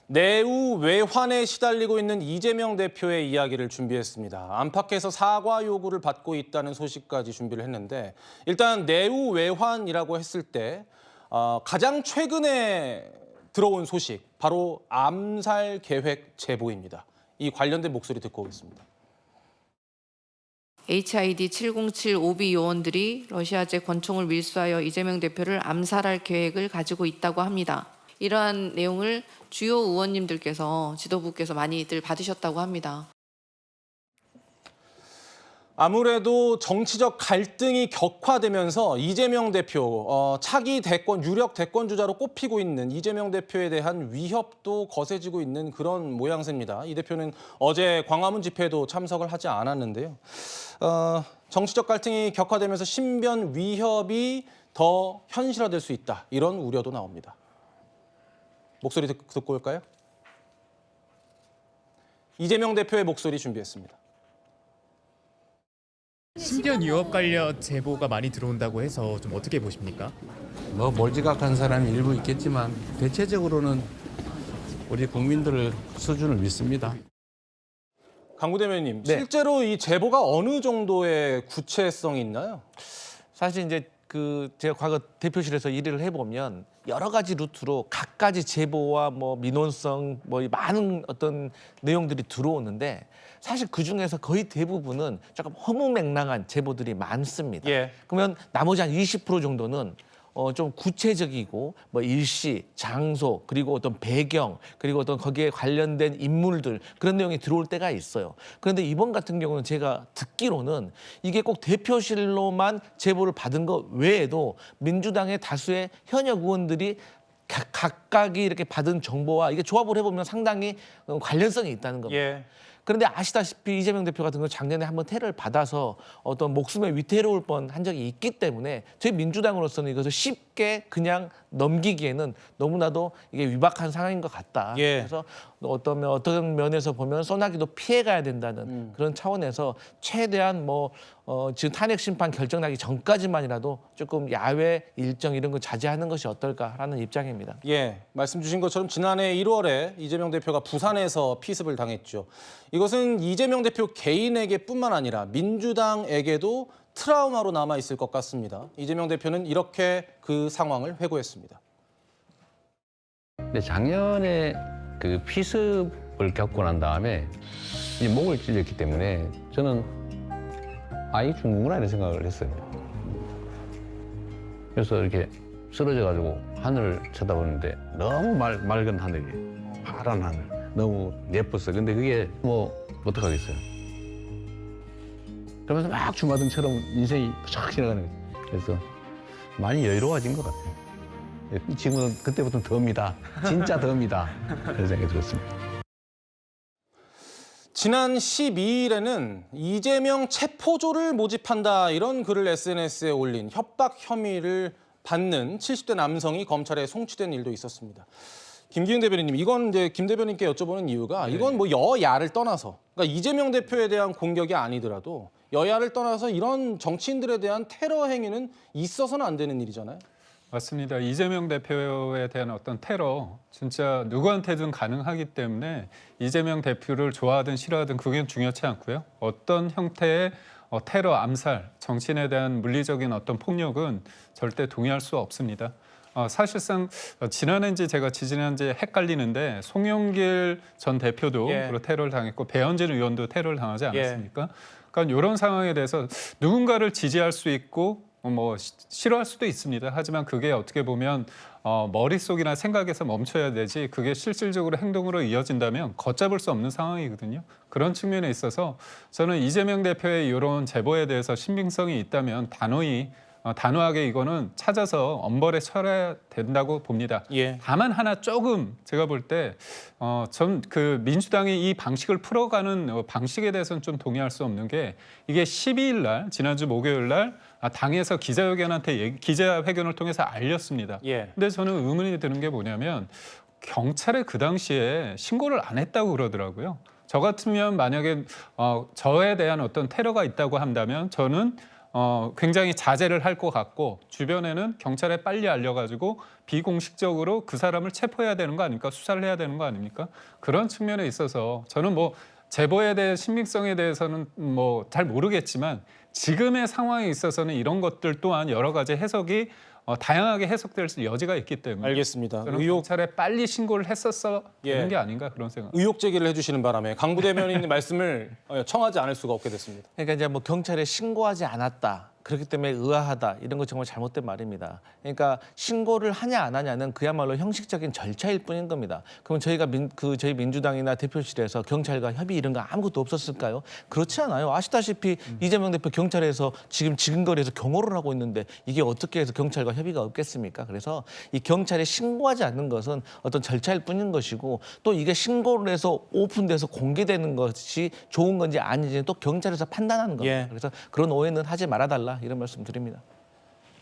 내후 외환에 시달리고 있는 이재명 대표의 이야기를 준비했습니다. 안팎에서 사과 요구를 받고 있다는 소식까지 준비를 했는데 일단 내후 외환이라고 했을 때 가장 최근에 들어온 소식, 바로 암살 계획 제보입니다. 이 관련된 목소리 듣고 오겠습니다. HID 707 오비 요원들이 러시아제 권총을 밀수하여 이재명 대표를 암살할 계획을 가지고 있다고 합니다. 이러한 내용을 주요 의원님들께서 지도부께서 많이들 받으셨다고 합니다. 아무래도 정치적 갈등이 격화되면서 이재명 대표, 차기 대권, 유력 대권 주자로 꼽히고 있는 이재명 대표에 대한 위협도 거세지고 있는 그런 모양새입니다. 이 대표는 어제 광화문 집회에도 참석을 하지 않았는데요. 정치적 갈등이 격화되면서 신변 위협이 더 현실화될 수 있다, 이런 우려도 나옵니다. 목소리 듣고 올까요? 이재명 대표의 목소리 준비했습니다. 신변 위협 관련 제보가 많이 들어온다고 해서 좀 어떻게 보십니까? 뭐 몰지각한 사람이 일부 있겠지만 대체적으로는 우리 국민들의 수준을 믿습니다. 강구 대변인님, 네. 실제로 이 제보가 어느 정도의 구체성이 있나요? 사실 이제 제가 과거 대표실에서 일을 해보면 여러 가지 루트로 각가지 제보와 뭐 민원성 이 많은 어떤 내용들이 들어오는데 사실 그 중에서 거의 대부분은 조금 허무맹랑한 제보들이 많습니다. 예. 그러면 나머지 한 20% 정도는 좀 구체적이고 뭐 일시, 장소, 그리고 어떤 배경, 그리고 어떤 거기에 관련된 인물들 그런 내용이 들어올 때가 있어요. 그런데 이번 같은 경우는 제가 듣기로는 이게 꼭 대표실로만 제보를 받은 것 외에도 민주당의 다수의 현역 의원들이 각각이 이렇게 받은 정보와 이게 조합을 해보면 상당히 관련성이 있다는 겁니다. 예. 그런데 아시다시피 이재명 대표 같은 경우 작년에 한번 테러를 받아서 어떤 목숨에 위태로울 뻔한 적이 있기 때문에 저희 민주당으로서는 이것을 쉽게 그냥 넘기기에는 너무나도 이게 위박한 상황인 것 같다. 예. 그래서 어떤 면에서 보면 소나기도 피해가야 된다는 그런 차원에서 최대한 지금 탄핵 심판 결정나기 전까지만이라도 조금 야외 일정 이런 거 자제하는 것이 어떨까라는 입장입니다. 예, 말씀 주신 것처럼 지난해 1월에 이재명 대표가 부산에서 피습을 당했죠. 이것은 이재명 대표 개인에게뿐만 아니라 민주당에게도 트라우마로 남아 있을 것 같습니다. 이재명 대표는 이렇게 그 상황을 회고했습니다. 근데 작년에 그 피습을 겪고 난 다음에 이 목을 찔렸기 때문에 저는 아이 죽는구나 이런 생각을 했어요. 그래서 이렇게 쓰러져가지고 하늘을 쳐다보는데 너무 맑은 하늘이에요. 파란 하늘. 너무 예뻤어요. 근데 그게 어떡하겠어요. 그러면서 막 주마등처럼 인생이 쫙 지나가는 거예요. 그래서 많이 여유로워진 것 같아요. 지금은 그때부터는 덤이다. 진짜 덤이다. 그런 생각이 들었습니다. 지난 12일에는 이재명 체포조를 모집한다, 이런 글을 SNS에 올린 협박 혐의를 받는 70대 남성이 검찰에 송치된 일도 있었습니다. 김기훈 대변인님, 이건 이제 김 대변인께 여쭤보는 이유가 이건 여야를 떠나서, 그러니까 이재명 대표에 대한 공격이 아니더라도 여야를 떠나서 이런 정치인들에 대한 테러 행위는 있어서는 안 되는 일이잖아요. 맞습니다. 이재명 대표에 대한 어떤 테러, 진짜 누구한테든 가능하기 때문에 이재명 대표를 좋아하든 싫어하든 그게 중요치 않고요. 어떤 형태의 테러, 암살, 정치인에 대한 물리적인 어떤 폭력은 절대 동의할 수 없습니다. 사실상 지난해인지 제가 지지난주에 헷갈리는데 송영길 전 대표도 테러를 당했고 배현진 의원도 테러를 당하지 않았습니까? 그러니까 이런 상황에 대해서 누군가를 지지할 수 있고 싫어할 수도 있습니다. 하지만 그게 어떻게 보면 머릿속이나 생각에서 멈춰야 되지 그게 실질적으로 행동으로 이어진다면 걷잡을 수 없는 상황이거든요. 그런 측면에 있어서 저는 이재명 대표의 이런 제보에 대해서 신빙성이 있다면 단호하게 이거는 찾아서 엄벌에 처해야 된다고 봅니다. 예. 다만 하나 조금 제가 볼 때 전 그 민주당이 이 방식을 풀어가는 방식에 대해서는 좀 동의할 수 없는 게 이게 12일 날 지난주 목요일 날 당에서 기자회견을 통해서 알렸습니다. 예. 근데 저는 의문이 드는 게 뭐냐면 경찰에 그 당시에 신고를 안 했다고 그러더라고요. 저 같으면 만약에 저에 대한 어떤 테러가 있다고 한다면 저는 굉장히 자제를 할 것 같고 주변에는 경찰에 빨리 알려가지고 비공식적으로 그 사람을 체포해야 되는 거 아닙니까? 수사를 해야 되는 거 아닙니까? 그런 측면에 있어서 저는 뭐 제보에 대해 신빙성에 대해서는 뭐 잘 모르겠지만 지금의 상황에 있어서는 이런 것들 또한 여러 가지 해석이 다양하게 해석될 여지가 있기 때문에 알겠습니다. 저는 경찰에 빨리 신고를 했었어 되는 예. 게 아닌가 그런 생각. 의혹 제기를 해주시는 바람에 강부 대변인의 말씀을 청하지 않을 수가 없게 됐습니다. 그러니까 이제 뭐 경찰에 신고하지 않았다. 그렇기 때문에 의아하다. 이런 거 정말 잘못된 말입니다. 그러니까 신고를 하냐 안 하냐는 그야말로 형식적인 절차일 뿐인 겁니다. 그럼 저희가 저희 민주당이나 대표실에서 경찰과 협의 이런 거 아무것도 없었을까요? 그렇지 않아요. 아시다시피 이재명 대표 경찰에서 지금 지근거리에서 경호를 하고 있는데 이게 어떻게 해서 경찰과 협의가 없겠습니까? 그래서 이 경찰에 신고하지 않는 것은 어떤 절차일 뿐인 것이고 또 이게 신고를 해서 오픈돼서 공개되는 것이 좋은 건지 아닌지는 또 경찰에서 판단하는 겁니다. 예. 그래서 그런 오해는 하지 말아달라 이런 말씀 드립니다.